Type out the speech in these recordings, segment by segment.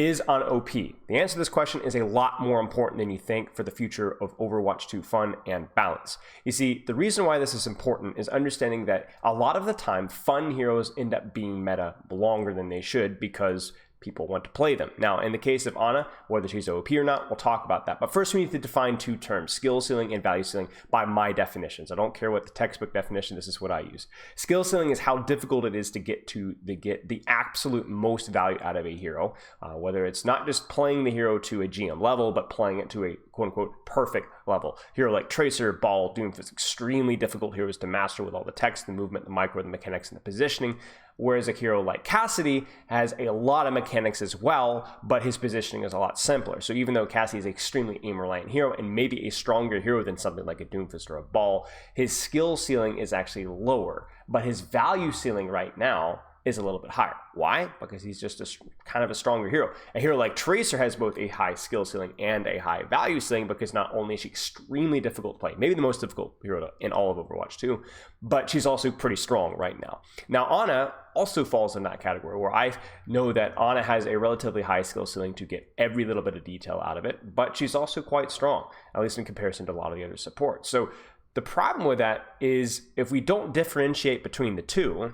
Is Ana OP? The answer to this question is a lot more important than you think for the future of Overwatch 2 fun and balance. You see, the reason why this is important is understanding that a lot of the time, fun heroes end up being meta longer than they should because people want to play them. Now, in the case of Ana, whether she's OP or not, we'll talk about that. But first, we need to define two terms, skill ceiling and value ceiling, by my definitions. I don't care what the textbook definition, this is what I use. Skill ceiling is how difficult it is to get the absolute most value out of a hero, whether it's not just playing the hero to a GM level, but playing it to a quote-unquote perfect level. Hero like Tracer, Ball, Doomfist, extremely difficult heroes to master with all the text, the movement, the micro, the mechanics, and the positioning. Whereas a hero like Cassidy has a lot of mechanics as well, but his positioning is a lot simpler. So even though Cassidy is an extremely aim-reliant hero and maybe a stronger hero than something like a Doomfist or a Ball, his skill ceiling is actually lower, but his value ceiling right now is a little bit higher. Why? Because he's just kind of a stronger hero. A hero like Tracer has both a high skill ceiling and a high value ceiling because not only is she extremely difficult to play, maybe the most difficult hero in all of Overwatch 2, but she's also pretty strong right now. Now, Ana also falls in that category where I know that Ana has a relatively high skill ceiling to get every little bit of detail out of it, but she's also quite strong, at least in comparison to a lot of the other supports. So the problem with that is if we don't differentiate between the two,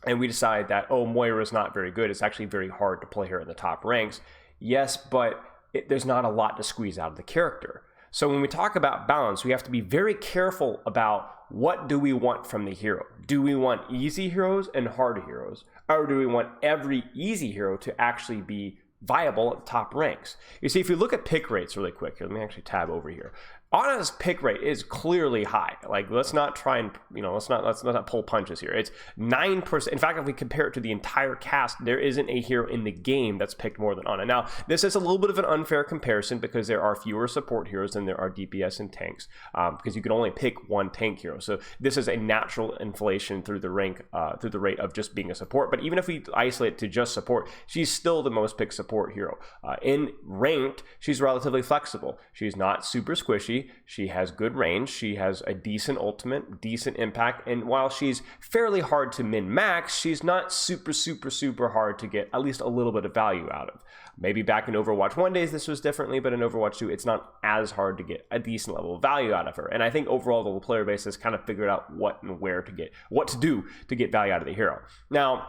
and we decide that, oh, Moira is not very good, it's actually very hard to play her in the top ranks. Yes, but there's not a lot to squeeze out of the character. So when we talk about balance, we have to be very careful about what do we want from the hero. Do we want easy heroes and hard heroes? Or do we want every easy hero to actually be viable at the top ranks? You see, if you look at pick rates really quick, here, let me actually tab over here. Ana's pick rate is clearly high. Like, let's not try and, let's not pull punches here. It's 9%. In fact, if we compare it to the entire cast, there isn't a hero in the game that's picked more than Ana. Now, this is a little bit of an unfair comparison because there are fewer support heroes than there are DPS and tanks, because you can only pick one tank hero. So this is a natural inflation through the rate of just being a support. But even if we isolate it to just support, she's still the most picked support hero. In ranked, she's relatively flexible. She's not super squishy. She has good range. She has a decent ultimate, decent impact. And while she's fairly hard to min-max, she's not super hard to get at least a little bit of value out of. Maybe back in Overwatch 1 days, this was differently, but in Overwatch 2, it's not as hard to get a decent level of value out of her. And I think overall, the player base has kind of figured out what to do to get value out of the hero. Now,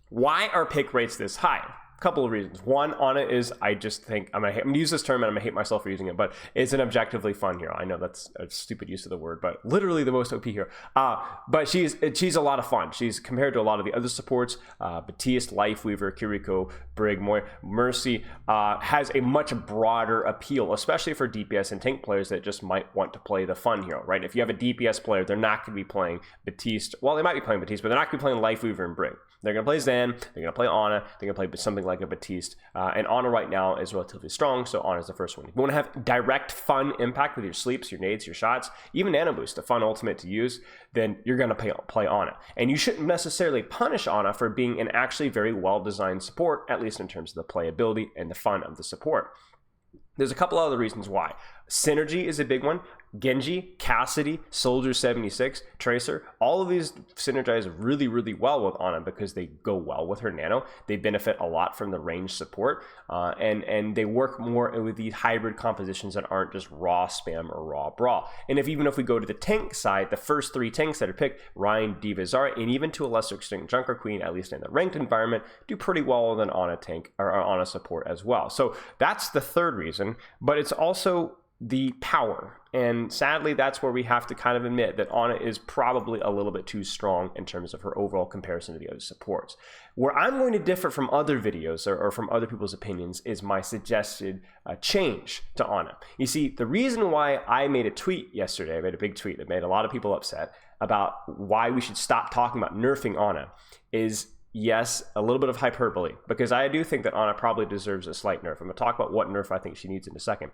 why are pick rates this high? Couple of reasons. One, Ana is, I just think, I'm gonna use this term and I'm gonna hate myself for using it, but it's an objectively fun hero. I know that's a stupid use of the word, but literally the most OP hero. But she's a lot of fun. She's compared to a lot of the other supports, Batiste, Lifeweaver, Kiriko, Brig, Moy, Mercy, has a much broader appeal, especially for DPS and tank players that just might want to play the fun hero, right? If you have a DPS player, they're not gonna be playing Batiste. Well, they might be playing Batiste, but they're not gonna be playing Lifeweaver and Brig. They're going to play Zen, they're going to play Ana, they're going to play something like a Batiste. And Ana right now is relatively strong, so Ana is the first one. If you want to have direct fun impact with your sleeps, your nades, your shots, even Nano Boost, a fun ultimate to use, then you're going to play Ana. And you shouldn't necessarily punish Ana for being an actually very well-designed support, at least in terms of the playability and the fun of the support. There's a couple other reasons why. Synergy is a big one. Genji, Cassidy, Soldier 76, Tracer, all of these synergize really, really well with Ana because they go well with her nano. They benefit a lot from the range support, and they work more with these hybrid compositions that aren't just raw spam or raw brawl. And even if we go to the tank side, the first three tanks that are picked, Ryan, D.Va, Zarya, and even to a lesser extent Junker Queen, at least in the ranked environment, do pretty well with an Ana tank or Ana support as well. So that's the third reason, but it's also the power. And sadly, that's where we have to kind of admit that Ana is probably a little bit too strong in terms of her overall comparison to the other supports. Where I'm going to differ from other videos or from other people's opinions is my suggested change to Ana. You see, the reason why I made a tweet yesterday, I made a big tweet that made a lot of people upset about why we should stop talking about nerfing Ana is, yes, a little bit of hyperbole, because I do think that Ana probably deserves a slight nerf. I'm going to talk about what nerf I think she needs in a second.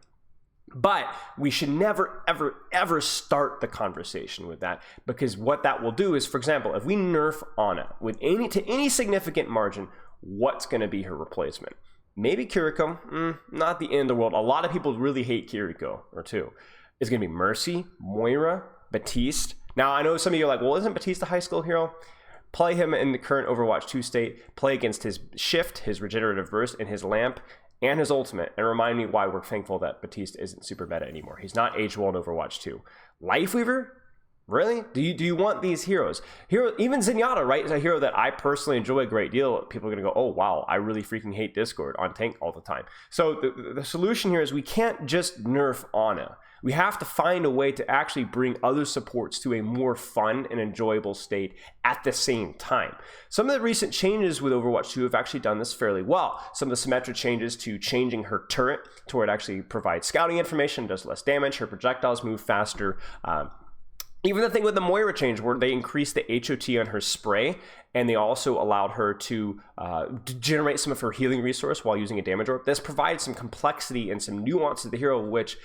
But we should never, ever start the conversation with that, because what that will do is, for example, if we nerf Ana with any significant margin, what's going to be her replacement? Maybe Kiriko, not the end of the world. A lot of people really hate Kiriko, or two. It's going to be Mercy, Moira, Batiste. Now, I know some of you are like, well, isn't Batiste a high skill hero? play him in the current Overwatch 2 state, play against his shift, his regenerative burst, and his lamp, and his ultimate, and remind me why we're thankful that Baptiste isn't super meta anymore. He's not aged well in Overwatch 2. Lifeweaver? Really? Do you want these heroes? Even Zenyatta, right, is a hero that I personally enjoy a great deal. People are going to go, oh, wow, I really freaking hate Discord on tank all the time. So the solution here is we can't just nerf Ana. We have to find a way to actually bring other supports to a more fun and enjoyable state at the same time. Some of the recent changes with Overwatch 2 have actually done this fairly well. Some of the Symmetra changes to changing her turret to where it actually provides scouting information, does less damage, her projectiles move faster. Even the thing with the Moira change where they increased the HOT on her spray, and they also allowed her to generate some of her healing resource while using a damage orb. This provides some complexity and some nuance to the hero, which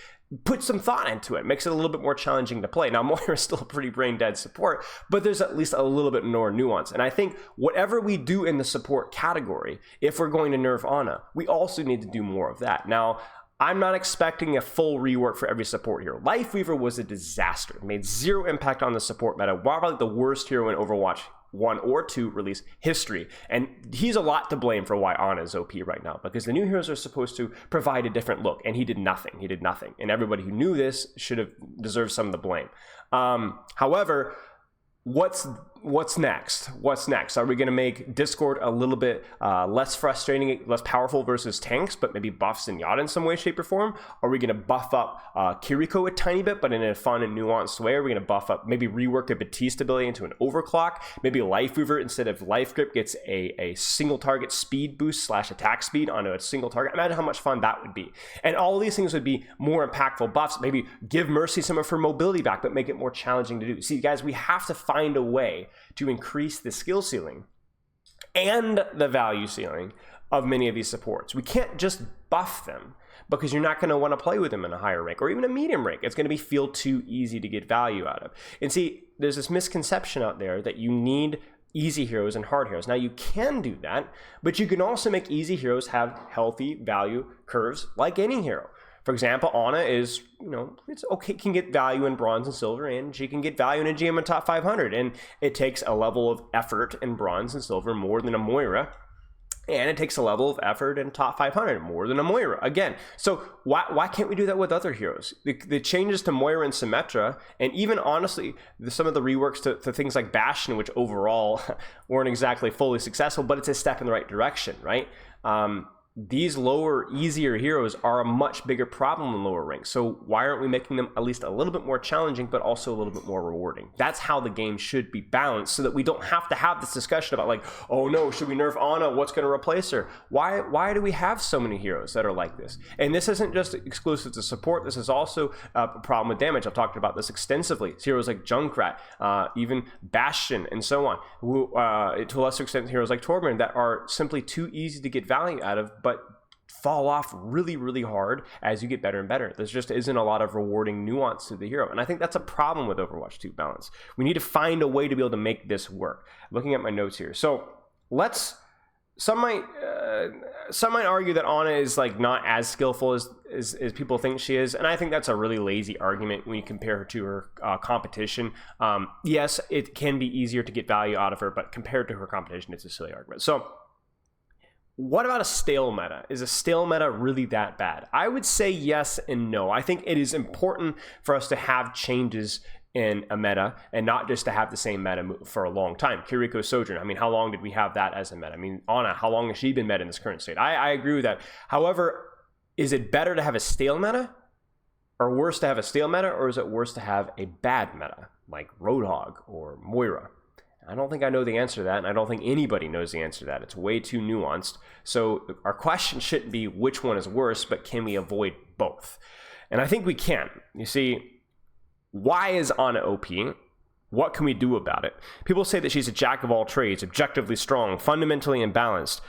puts some thought into it, makes it a little bit more challenging to play. Now, Moira is still a pretty brain dead support, but there's at least a little bit more nuance. And I think whatever we do in the support category, if we're going to nerf Ana, we also need to do more of that. Now, I'm not expecting a full rework for every support hero. Lifeweaver was a disaster. It made zero impact on the support meta. Probably the worst hero in Overwatch 1 or 2 release history. And he's a lot to blame for why Ana is OP right now, because the new heroes are supposed to provide a different look, and he did nothing. He did nothing. And everybody who knew this should have deserved some of the blame. However, what's next? What's next? Are we going to make Discord a little bit less frustrating, less powerful versus tanks, but maybe buff Zenyatta in some way, shape, or form? Are we going to buff up Kiriko a tiny bit, but in a fun and nuanced way? Are we going to buff up, maybe rework a Baptiste ability into an overclock? Maybe Lifeweaver, instead of Life Grip, gets a single target speed boost / attack speed onto a single target. Imagine how much fun that would be. And all of these things would be more impactful buffs. Maybe give Mercy some of her mobility back, but make it more challenging to do. See, guys, we have to find a way to increase the skill ceiling and the value ceiling of many of these supports. We can't just buff them, because you're not going to want to play with them in a higher rank or even a medium rank. It's going to feel too easy to get value out of. And see, there's this misconception out there that you need easy heroes and hard heroes. Now, you can do that, but you can also make easy heroes have healthy value curves like any hero. For example, Ana is, it's okay, can get value in bronze and silver, and she can get value in a GM in top 500. And it takes a level of effort in bronze and silver more than a Moira. And it takes a level of effort in top 500 more than a Moira. Again, so why can't we do that with other heroes? The changes to Moira and Symmetra, and even honestly, some of the reworks to things like Bastion, which overall weren't exactly fully successful, but it's a step in the right direction, right? These lower, easier heroes are a much bigger problem in lower ranks. So why aren't we making them at least a little bit more challenging, but also a little bit more rewarding? That's how the game should be balanced, so that we don't have to have this discussion about like, oh no, should we nerf Ana? What's going to replace her? Why do we have so many heroes that are like this? And this isn't just exclusive to support. This is also a problem with damage. I've talked about this extensively. It's heroes like Junkrat, even Bastion, and so on. To a lesser extent, heroes like Torbjorn that are simply too easy to get value out of, but fall off really, really hard as you get better and better. There just isn't a lot of rewarding nuance to the hero. And I think that's a problem with Overwatch 2 balance. We need to find a way to be able to make this work. Looking at my notes here. So some might argue that Ana is like not as skillful as people think she is. And I think that's a really lazy argument when you compare her to her competition. Yes, it can be easier to get value out of her, but compared to her competition, it's a silly argument. So what about a stale meta? Is a stale meta really that bad? I would say yes and no. I think it is important for us to have changes in a meta and not just to have the same meta for a long time. Kiriko Sojourn, I mean, how long did we have that as a meta? I mean, Ana, how long has she been meta in this current state? I agree with that. However, is it better to have a stale meta, or worse to have a stale meta, or is it worse to have a bad meta like Roadhog or Moira? I don't think I know the answer to that, and I don't think anybody knows the answer to that. It's way too nuanced. So our question shouldn't be which one is worse, but can we avoid both? And I think we can. You see, why is Ana OP? What can we do about it? People say that she's a jack of all trades, objectively strong, fundamentally imbalanced.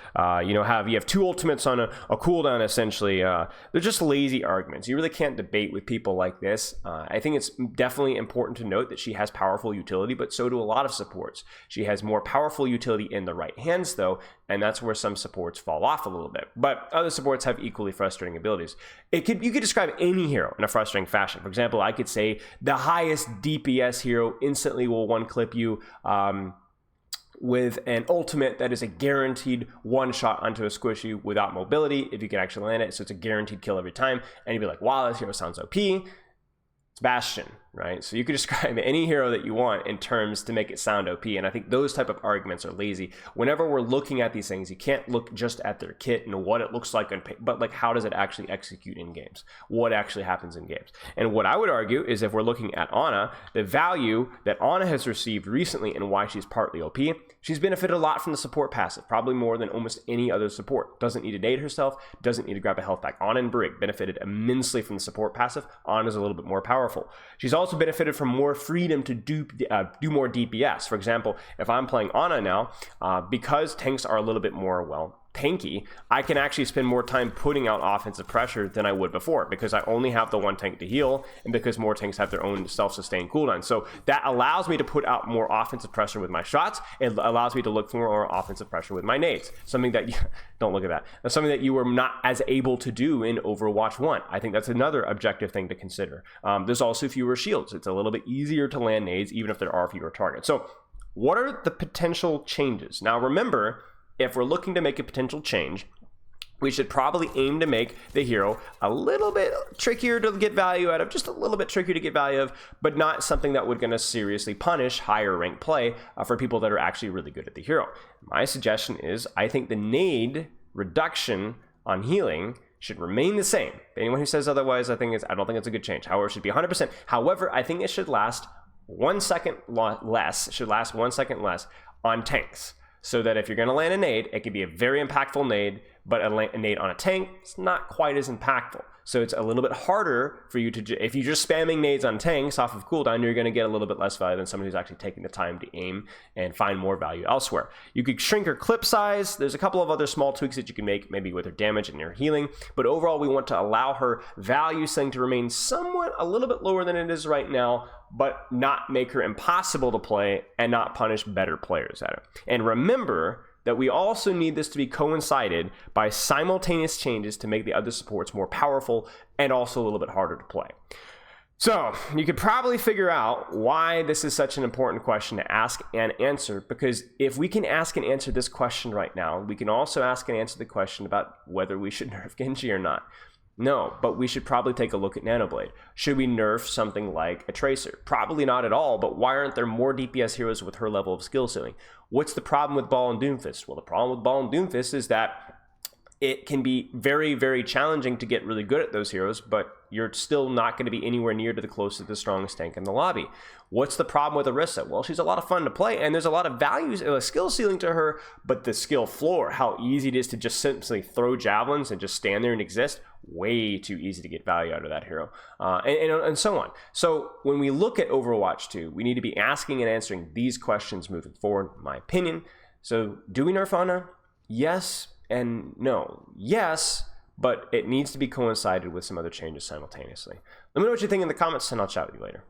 You have two ultimates on a cooldown, essentially. They're just lazy arguments. You really can't debate with people like this. I think it's definitely important to note that she has powerful utility, but so do a lot of supports. She has more powerful utility in the right hands, though, and that's where some supports fall off a little bit. But other supports have equally frustrating abilities. You could describe any hero in a frustrating fashion. For example, I could say the highest DPS hero instantly will one clip you. with an ultimate that is a guaranteed one shot onto a squishy without mobility if you can actually land it. So it's a guaranteed kill every time. And you'd be like, wow, this hero sounds OP. It's Bastion, right? So you could describe any hero that you want in terms to make it sound OP. And I think those type of arguments are lazy. Whenever we're looking at these things, you can't look just at their kit and what it looks like, but like how does it actually execute in games? What actually happens in games? And what I would argue is if we're looking at Ana, the value that Ana has received recently and why she's partly OP, she's benefited a lot from the support passive, probably more than almost any other support. Doesn't need to nade herself, doesn't need to grab a health pack. Ana and Brig benefited immensely from the support passive. Ana's a little bit more powerful. She's also benefited from more freedom to do more DPS. For example, if I'm playing Ana now, because tanks are a little bit more, well, tanky, I can actually spend more time putting out offensive pressure than I would before because I only have the one tank to heal and because more tanks have their own self-sustained cooldown. So that allows me to put out more offensive pressure with my shots. It allows me to look for more offensive pressure with my nades. Something that, don't look at that. That's something that you were not as able to do in Overwatch 1. I think that's another objective thing to consider. There's also fewer shields. It's a little bit easier to land nades even if there are fewer targets. So what are the potential changes? Now remember, if we're looking to make a potential change, we should probably aim to make the hero a little bit trickier to get value out of, just a little bit trickier to get value of, but not something that would going to seriously punish higher rank play for people that are actually really good at the hero. My suggestion is I think the nade reduction on healing should remain the same. Anyone who says otherwise, I don't think it's a good change. However, it should be 100%. However, I think it should last 1 second less, should last 1 second less on tanks. So that if you're going to land a nade, it can be a very impactful nade, but a nade on a tank, it's not quite as impactful. So it's a little bit harder for you to, if you're just spamming nades on tanks off of cooldown, you're going to get a little bit less value than someone who's actually taking the time to aim and find more value elsewhere. You could shrink her clip size. There's a couple of other small tweaks that you can make, maybe with her damage and her healing. But overall, we want to allow her value setting to remain somewhat a little bit lower than it is right now, but not make her impossible to play and not punish better players at it. And remember that we also need this to be coincided by simultaneous changes to make the other supports more powerful and also a little bit harder to play. So you could probably figure out why this is such an important question to ask and answer, because if we can ask and answer this question right now, we can also ask and answer the question about whether we should nerf Genji or not. No, but we should probably take a look at Nanoblade. Should we nerf something like a Tracer? Probably not at all, but why aren't there more DPS heroes with her level of skill ceiling? What's the problem with Ball and Doomfist? Well, the problem with Ball and Doomfist is that it can be very, very challenging to get really good at those heroes, but you're still not going to be anywhere near to the closest to the strongest tank in the lobby. What's the problem with Orisa? Well, she's a lot of fun to play, and there's a lot of values, a skill ceiling to her, but the skill floor, how easy it is to just simply throw javelins and just stand there and exist, way too easy to get value out of that hero, and so on. So when we look at Overwatch 2, we need to be asking and answering these questions moving forward, in my opinion. So do we nerf Ana? Yes and no. Yes, but it needs to be coincided with some other changes simultaneously. Let me know what you think in the comments, and I'll chat with you later.